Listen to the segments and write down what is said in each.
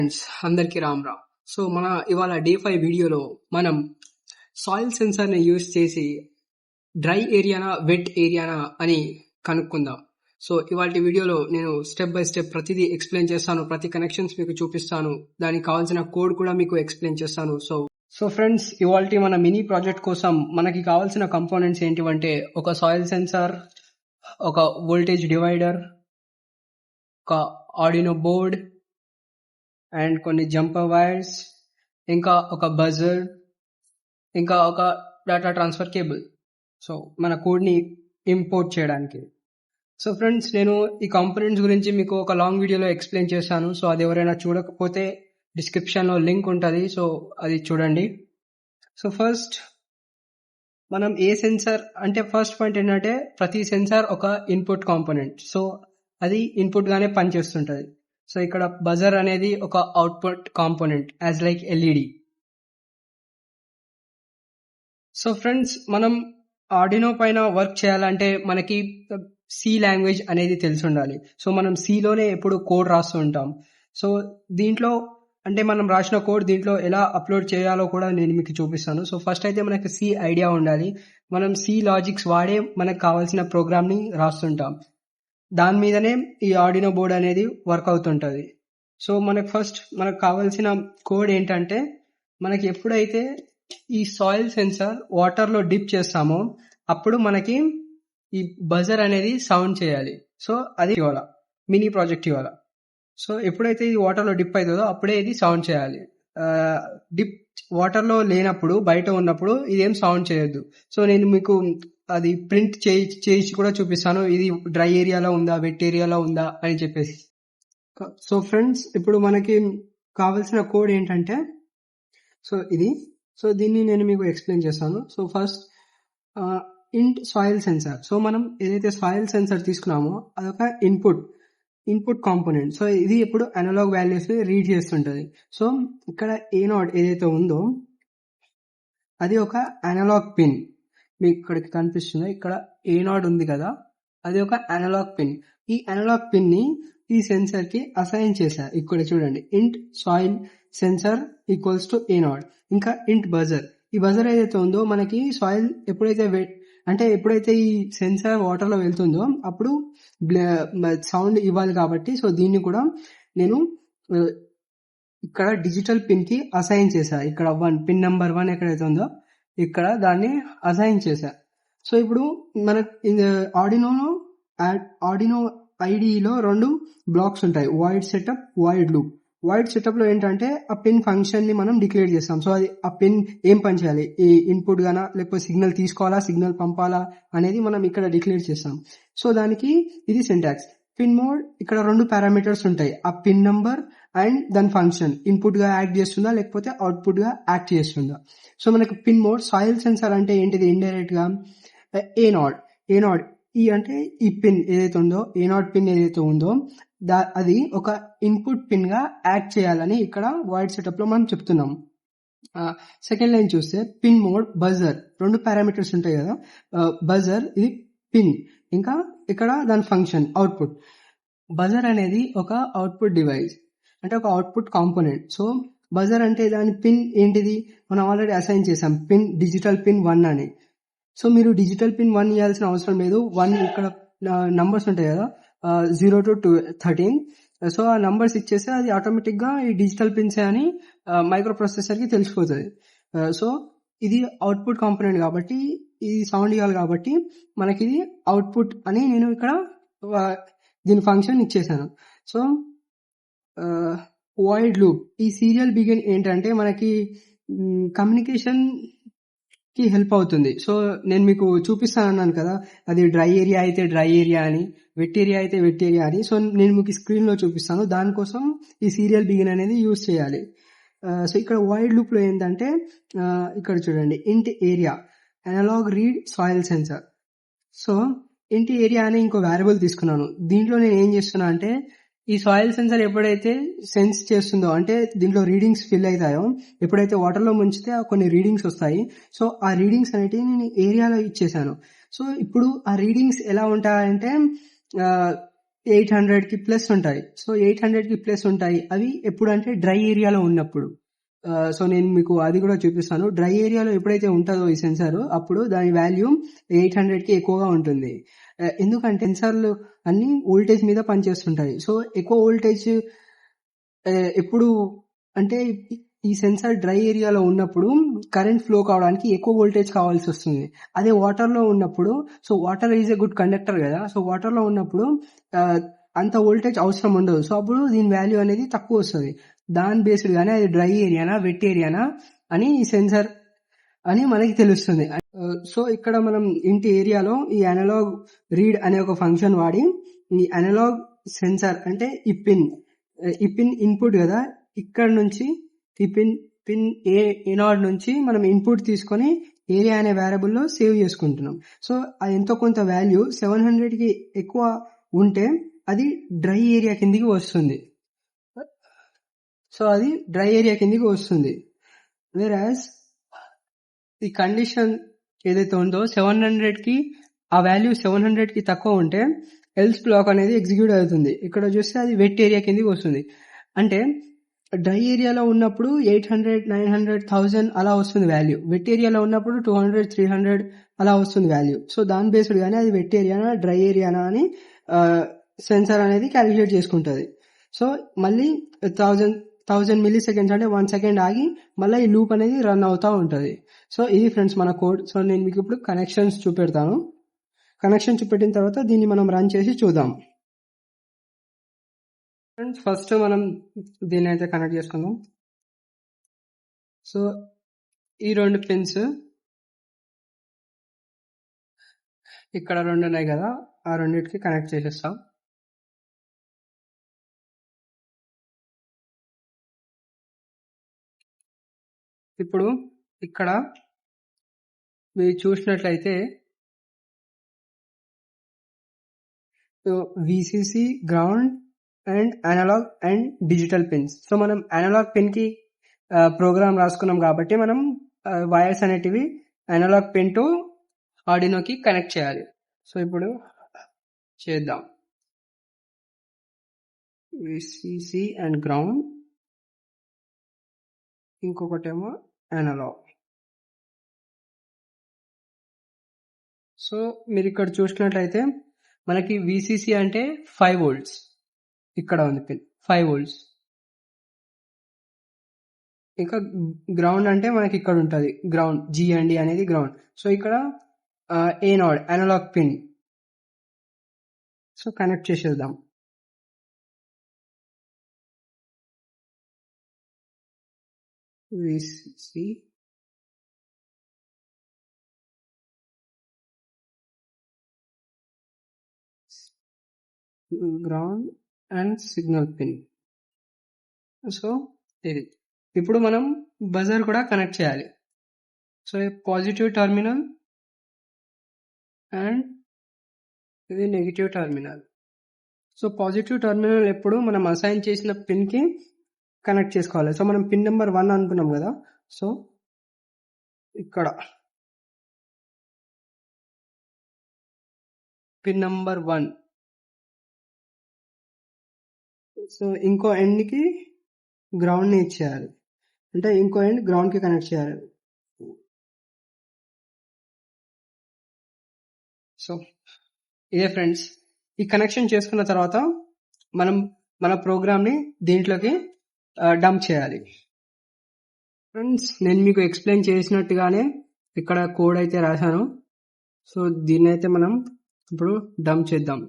Friends అందరికీ Ram Ram. So మన ఇవాళ డే 5 వీడియోలో మనం సాయిల్ సెన్సార్ని యూజ్ చేసి డ్రై ఏరియానా వెట్ ఏరియానా అని కనుక్కుందాం. సో ఇవాళ వీడియోలో నేను స్టెప్ బై స్టెప్ ప్రతిదీ ఎక్స్ప్లెయిన్ చేస్తాను, ప్రతి కనెక్షన్స్ మీకు చూపిస్తాను, దానికి కావాల్సిన కోడ్ కూడా మీకు ఎక్స్ప్లెయిన్ చేస్తాను. సో ఫ్రెండ్స్, ఇవాళ మన మినీ ప్రాజెక్ట్ కోసం మనకి కావాల్సిన కంపోనెంట్స్ ఏంటివంటే ఒక సాయిల్ సెన్సార్, ఒక వోల్టేజ్ డివైడర్, ఒక ఆర్డినో బోర్డ్ అండ్ కొన్ని జంపర్ వైర్స్, ఇంకా ఒక బజర్, ఇంకా ఒక డేటా ట్రాన్స్ఫర్ కేబుల్. సో మన కోడ్ని ఇంపోర్ట్ చేయడానికి. సో ఫ్రెండ్స్, నేను ఈ కాంపోనెంట్స్ గురించి మీకు ఒక లాంగ్ వీడియోలో ఎక్స్ప్లెయిన్ చేశాను. సో అది ఎవరైనా చూడకపోతే డిస్క్రిప్షన్లో లింక్ ఉంటుంది, సో అది చూడండి. సో ఫస్ట్ మనం ఏ సెన్సార్ అంటే ఫస్ట్ పాయింట్ ఏంటంటే ప్రతి సెన్సార్ ఒక ఇన్పుట్ కాంపోనెంట్. సో అది ఇన్పుట్గానే పనిచేస్తుంటుంది. సో ఇక్కడ బజర్ అనేది ఒక output component as like LED. So friends, మనం ఆర్డినో పైన వర్క్ చేయాలంటే మనకి సి లాంగ్వేజ్ అనేది తెలిసి ఉండాలి. సో మనం సిలోనే ఎప్పుడు కోడ్ రాస్తూ ఉంటాం. సో దీంట్లో అంటే మనం రాసిన కోడ్ దీంట్లో ఎలా అప్లోడ్ చేయాలో కూడా నేను మీకు చూపిస్తాను. సో ఫస్ట్ అయితే మనకి సి ఐడియా ఉండాలి. మనం సి లాజిక్స్ వాడే మనకు కావాల్సిన ప్రోగ్రామ్ని రాస్తుంటాం. దాని మీదనే ఈ ఆర్డినో బోర్డ్ అనేది వర్క్ అవుతుంటుంది. సో మనకు కావాల్సిన కోడ్ ఏంటంటే మనకి ఎప్పుడైతే ఈ సాయిల్ సెన్సార్ వాటర్లో డిప్ చేస్తామో అప్పుడు మనకి ఈ బజర్ అనేది సౌండ్ చేయాలి. సో అది ఇవాళ మినీ ప్రాజెక్ట్ ఇవాళ. సో ఎప్పుడైతే ఇది వాటర్లో డిప్ అవుతుందో అప్పుడే ఇది సౌండ్ చేయాలి. డిప్ వాటర్లో లేనప్పుడు, బయట ఉన్నప్పుడు ఇదేం సౌండ్ చేయొద్దు. సో నేను మీకు అది ప్రింట్ చేయించి కూడా చూపిస్తాను, ఇది డ్రై ఏరియాలో ఉందా వెట్ ఏరియాలో ఉందా అని చెప్పేసి. సో ఫ్రెండ్స్, ఇప్పుడు మనకి కావాల్సిన కోడ్ ఏంటంటే సో దీన్ని నేను మీకు ఎక్స్ప్లెయిన్ చేస్తాను. సో ఫస్ట్ ఇంట్ సాయిల్ సెన్సార్. సో మనం ఏదైతే సాయిల్ సెన్సార్ తీసుకున్నామో అదొక ఇన్పుట్ కాంపోనెంట్. సో ఇది ఎప్పుడు అనలాగ్ వాల్యూస్ని రీడ్ చేస్తుంటుంది. సో ఇక్కడ A0 ఏదైతే ఉందో అది ఒక అనలాగ్ పిన్. మీకు ఇక్కడికి కనిపిస్తుంది, ఇక్కడ A0 ఉంది కదా, అది ఒక అనలాగ్ పిన్. ఈ అనలాగ్ పిన్ని ఈ సెన్సర్ కి అసైన్ చేశా. ఇక్కడ చూడండి, ఇంట్ soil sensor equals to A0. ఇంకా ఇంట్ బజర్. ఈ బజర్ ఏదైతే ఉందో మనకి సాయిల్ ఎప్పుడైతే ఈ సెన్సార్ వాటర్ లో వెళ్తుందో అప్పుడు సౌండ్ ఇవ్వాలి కాబట్టి సో దీన్ని కూడా నేను ఇక్కడ డిజిటల్ పిన్ కి అసైన్ చేశా. ఇక్కడ పిన్ నెంబర్ 1 ఎక్కడైతే ఉందో ఇక్కడ దాన్ని అసైన్ చేశా. సో ఇప్పుడు మనకి ఆర్డినో ఐడిలో 2 బ్లాక్స్ ఉంటాయి, void setup, void loop. Void setup లో ఏంటంటే ఆ పిన్ ఫంక్షన్ ని మనం డిక్లేర్ చేస్తాం. సో అది ఆ పిన్ ఏం పని చేయాలి, ఈ ఇన్పుట్ గానా లేకపోతే సిగ్నల్ తీసుకోవాలా, సిగ్నల్ పంపాలా అనేది మనం ఇక్కడ డిక్లేర్ చేస్తాం. సో దానికి ఇది సింటాక్స్. పిన్ మోడ్, ఇక్కడ 2 పారామీటర్స్ ఉంటాయి, ఆ పిన్ నంబర్ అండ్ దాని ఫంక్షన్ ఇన్పుట్ గా యాక్ట్ చేస్తుందా లేకపోతే అవుట్పుట్ గా యాక్ట్ చేస్తుందా. సో మనకి పిన్ మోడ్ సాయిల్ సెన్సార్ అంటే ఏంటిది, ఇండైరెక్ట్ గా A0 ఈ అంటే ఈ పిన్ ఏదైతే ఉందో, A0 పిన్ ఏదైతే ఉందో అది ఒక ఇన్పుట్ పిన్ గా యాక్ట్ చేయాలని ఇక్కడ వాయిడ్ సెటప్ లో మనం చెప్తున్నాం. సెకండ్ లైన్ చూస్తే పిన్ మోడ్ బజర్, 2 పారామీటర్స్ ఉంటాయి కదా, బజర్ ఇది పిన్, ఇంకా ఇక్కడ దాని ఫంక్షన్ అవుట్పుట్. బజర్ అనేది ఒక అవుట్పుట్ డివైస్, అంటే ఒక అవుట్పుట్ కాంపోనెంట్. సో బజర్ అంటే దాని పిన్ ఏంటిది, మనం ఆల్రెడీ అసైన్ చేసాం, పిన్ డిజిటల్ పిన్ 1 అని. సో మీరు డిజిటల్ పిన్ 1 ఇవ్వాల్సిన అవసరం లేదు. 1 ఇక్కడ నంబర్స్ ఉంటాయి కదా, 0 to 13. సో ఆ నంబర్స్ ఇచ్చేస్తే అది ఆటోమేటిక్ గా ఈ డిజిటల్ పిన్స్ అని మైక్రో ప్రాసెసర్ కి తెలిసిపోతుంది. సో ఇది అవుట్పుట్ కాంపోనెంట్ కాబట్టి ఇది సౌండ్ ఇవ్వాలి కాబట్టి మనకి ఇది అవుట్పుట్ అని నేను ఇక్కడ దీని ఫంక్షన్ ఇచ్చేసాను. సో వాయిడ్ లూప్, ఈ సీరియల్ బిగిన్ ఏంటంటే మనకి కమ్యూనికేషన్ కి హెల్ప్ అవుతుంది. సో నేను మీకు చూపిస్తానన్నాను కదా, అది డ్రై ఏరియా అయితే డ్రై ఏరియా అని, వెట్ ఏరియా అయితే వెట్ ఏరియా అని. సో నేను మీకు స్క్రీన్ లో చూపిస్తాను, దానికోసం ఈ సీరియల్ బిగిన్ అనేది యూజ్ చేయాలి. సో ఇక్కడ వైడ్ లూప్ లో ఏంటంటే ఇక్కడ చూడండి, int area analog read soil sensor. So int area అనే ఇంకో వేరియబుల్ తీసుకున్నాను. దీంట్లో నేను ఏం చేస్తున్నా అంటే ఈ సాయిల్ సెన్సార్ ఎప్పుడైతే సెన్స్ చేస్తుందో, అంటే దీంట్లో రీడింగ్స్ ఫిల్ అవుతాయో, ఎప్పుడైతే వాటర్లో ముంచితే కొన్ని రీడింగ్స్ వస్తాయి. సో ఆ రీడింగ్స్ అనేటివి నేను ఏరియాలో ఇచ్చేసాను. సో ఇప్పుడు ఆ రీడింగ్స్ ఎలా ఉంటాయంటే 800కి ప్లస్ ఉంటాయి. సో 800కి ప్లస్ ఉంటాయి. అవి ఎప్పుడంటే డ్రై ఏరియాలో ఉన్నప్పుడు. సో నేను మీకు అది కూడా చూపిస్తాను. డ్రై ఏరియాలో ఎప్పుడైతే ఉంటదో ఈ సెన్సార్ అప్పుడు దాని వాల్యూ 800కి ఎక్కువగా ఉంటుంది. ఎందుకంటే సెన్సార్లు అన్ని వోల్టేజ్ మీద పనిచేస్తుంటాయి. సో ఎక్కువ వోల్టేజ్ ఎప్పుడు అంటే ఈ సెన్సార్ డ్రై ఏరియాలో ఉన్నప్పుడు కరెంట్ ఫ్లో కావడానికి ఎక్కువ వోల్టేజ్ కావాల్సి వస్తుంది. అదే వాటర్లో ఉన్నప్పుడు, so water is a good conductor కదా. సో వాటర్లో ఉన్నప్పుడు అంత వోల్టేజ్ అవసరం ఉండదు. సో అప్పుడు దీని వాల్యూ అనేది తక్కువ వస్తుంది. దాని బేస్డ్ గానే అది డ్రై ఏరియానా వెట్ ఏరియానా అని ఈ సెన్సార్ అని మనకి తెలుస్తుంది. సో ఇక్కడ మనం ఇంటి ఏరియాలో ఈ అనలాగ్ రీడ్ అనే ఒక ఫంక్షన్ వాడి ఈ అనలాగ్ సెన్సార్ అంటే ఈ పిన్ ఇన్పుట్ కదా, ఇక్కడ నుంచి ఈ పిన్ ఏ నాడ్ నుంచి మనం ఇన్పుట్ తీసుకొని ఏరియా అనే వేరియబుల్ లో సేవ్ చేసుకుంటున్నాం. సో అది ఎంతో కొంత వాల్యూ 700కి ఎక్కువ ఉంటే అది డ్రై ఏరియా కిందికి వస్తుంది. సో అది డ్రై ఏరియా కిందికి వస్తుంది. వేరాజ్ ఈ కండిషన్ ఏదైతే ఉందో 700కి ఆ వాల్యూ 700కి తక్కువ ఉంటే ఎల్స్ బ్లాక్ అనేది ఎగ్జిక్యూట్ అవుతుంది. ఇక్కడ చూస్తే అది వెట్ ఏరియా కిందికి వస్తుంది. అంటే డ్రై ఏరియాలో ఉన్నప్పుడు 800, 900, 1000 అలా వస్తుంది వాల్యూ. వెట్ ఏరియాలో ఉన్నప్పుడు 200, 300 అలా వస్తుంది వాల్యూ. సో దాని బేస్డ్ గానే అది వెట్ ఏరియానా డ్రై ఏరియానా అని సెన్సార్ అనేది క్యాలిక్యులేట్ చేసుకుంటుంది. సో మళ్ళీ 1000 మిల్లీ సెకండ్స్ అంటే 1 సెకండ్ ఆగి మళ్ళీ ఈ లూప్ అనేది రన్ అవుతూ ఉంటుంది. సో ఇది ఫ్రెండ్స్ మన కోడ్. సో నేను మీకు ఇప్పుడు కనెక్షన్స్ చూపెడతాను. కనెక్షన్ చూపెట్టిన తర్వాత దీన్ని మనం రన్ చేసి చూద్దాం. ఫ్రెండ్స్ ఫస్ట్ మనం దీన్ని అయితే కనెక్ట్ చేసుకుందాం. సో ఈ 2 పిన్స్ ఇక్కడ 2 ఉన్నాయి కదా, ఆ రెండింటికి కనెక్ట్ చేసేస్తాం. ఇప్పుడు ఇక్కడ మీరు చూసినట్లయితే VCC, ground and analog and digital pins. So మనం అనలాగ్ పిన్ కి ప్రోగ్రామ్ రాసుకున్నాం కాబట్టి మనం వైర్స్ అనేటివి అనలాగ్ పిన్ టు ఆర్డినోకి కనెక్ట్ చేయాలి. సో ఇప్పుడు చేద్దాం. విసిసి అండ్ గ్రౌండ్, ఇంకొకటేమో అనలాగ్. సో మీరు ఇక్కడ చూసినట్లయితే మనకి విసిసి అంటే 5 volts, ఇక్కడ ఉంది పిన్ 5 volts. ఇంకా గ్రౌండ్ అంటే మనకి ఇక్కడ ఉంటుంది గ్రౌండ్, జిఎండి అనేది గ్రౌండ్. సో ఇక్కడ ఏ నాడ్ అనలాగ్ పిన్. సో కనెక్ట్ చేసేద్దాం. VCC ground and signal pin. So ఇది ఇప్పుడు మనం బజర్ కూడా కనెక్ట్ చేయాలి. సో పాజిటివ్ టర్మినల్ అండ్ ఇది negative terminal. So positive terminal ఎప్పుడు మనం అసైన్ చేసిన పిన్ కి కనెక్ట్ చేసుకోవాలి. సో మనం పిన్ నెంబర్ 1 అనుకున్నాం కదా, సో ఇక్కడ పిన్ నెంబర్ 1. సో ఇంకో ఎండ్ కి గ్రౌండ్ ని ఇచ్చేయాలి, అంటే ఇంకో ఎండ్ గ్రౌండ్ కి కనెక్ట్ చేయాలి. సో ఇదే ఫ్రెండ్స్, ఈ కనెక్షన్ చేసుకున్న తర్వాత మనం మన ప్రోగ్రామ్ ని దీంట్లోకి డంప్ చేయాలి. ఫ్రెండ్స్ నేను మీకు ఎక్స్ప్లెయిన్ చేసినట్టుగానే ఇక్కడ కోడ్ అయితే రాశాను. సో దీన్ని అయితే మనం ఇప్పుడు డంప్ చేద్దాం.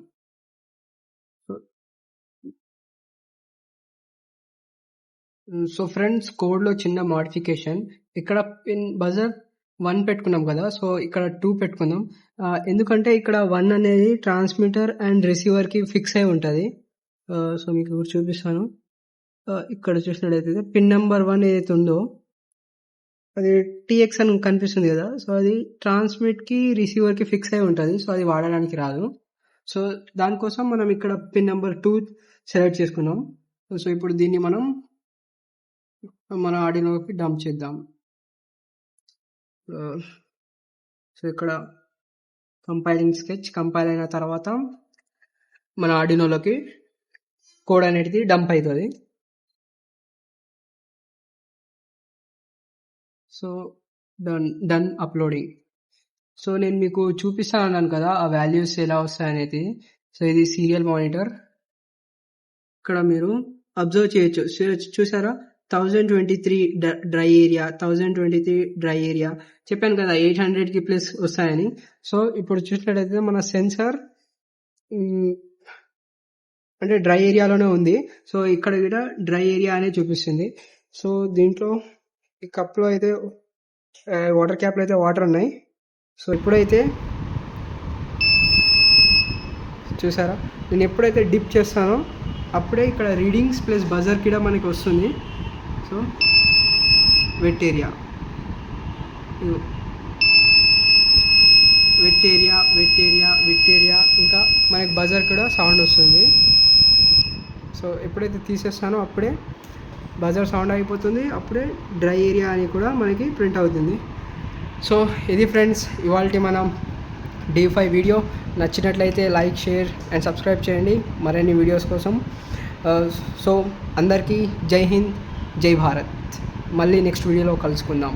సో ఫ్రెండ్స్ కోడ్ లో చిన్న మోడిఫికేషన్. ఇక్కడ పిన్ బజర్ 1 పెట్టుకున్నాం కదా, సో ఇక్కడ 2 పెట్టుకుందాం. ఎందుకంటే ఇక్కడ 1 అనేది ట్రాన్స్మిటర్ అండ్ రిసీవర్ కి ఫిక్స్ అయి ఉంటుంది. సో మీకు చూపిస్తాను. ఇక్కడ చూసినట్లయితే పిన్ నెంబర్ 1 ఏదైతే ఉందో అది టిఎక్స్ అని కనిపిస్తుంది కదా, సో అది ట్రాన్స్మిట్ కి రిసీవర్ కి ఫిక్స్ అయి ఉంటుంది. సో అది వాడడానికి రాదు. సో దానికోసం మనం ఇక్కడ పిన్ నెంబర్ 2 సెలెక్ట్ చేసుకున్నాం. సో ఇప్పుడు దీన్ని మనం మన ఆర్డినోకి డంప్ చేద్దాం. సో ఇక్కడ కంపైలింగ్ స్కెచ్ కంపైల్ అయిన తర్వాత మన ఆర్డినోలోకి కోడ్ అనేది డంప్ అవుతుంది. So done uploading. సో నేను మీకు చూపిస్తాను అన్నాను కదా ఆ వాల్యూస్ ఎలా వస్తాయనేది. సో ఇది సీరియల్ మానిటర్. ఇక్కడ మీరు అబ్జర్వ్ చేయొచ్చు. చూసారా 1023 డ్రై ఏరియా, 1023 డ్రై ఏరియా. చెప్పాను కదా 800కి ప్లస్ వస్తాయని. సో ఇప్పుడు చూసినట్టయితే మన సెన్సార్ అంటే డ్రై ఏరియాలోనే ఉంది. సో ఇక్కడ కూడా డ్రై ఏరియా అనే చూపిస్తుంది. సో దీంట్లో ఈ కప్లో అయితే వాటర్ క్యాప్లో అయితే వాటర్ ఉన్నాయి. సో ఇప్పుడైతే చూసారా, నేను ఎప్పుడైతే డిప్ చేస్తానో అప్పుడే ఇక్కడ రీడింగ్స్ ప్లస్ బజర్ కూడా మనకి వస్తుంది. So wet area, wet area, wet area, wet area, ఇంకా మనకి బజర్ కూడా సౌండ్ వస్తుంది. సో ఎప్పుడైతే తీసేస్తానో అప్పుడే బజర్ సౌండ్ అయిపోతుంది, అప్పుడే డ్రై ఏరియా అని కూడా మనకి ప్రింట్ అవుతుంది. సో ఇది ఫ్రెండ్స్ ఇవాల్టి మనం D5 వీడియో. నచ్చినట్లయితే లైక్, షేర్ అండ్ సబ్స్క్రైబ్ చేయండి మరిన్ని వీడియోస్ కోసం. సో అందరికీ జై హింద్, జై భారత్. మళ్ళీ నెక్స్ట్ వీడియోలో కలుసుకుందాం.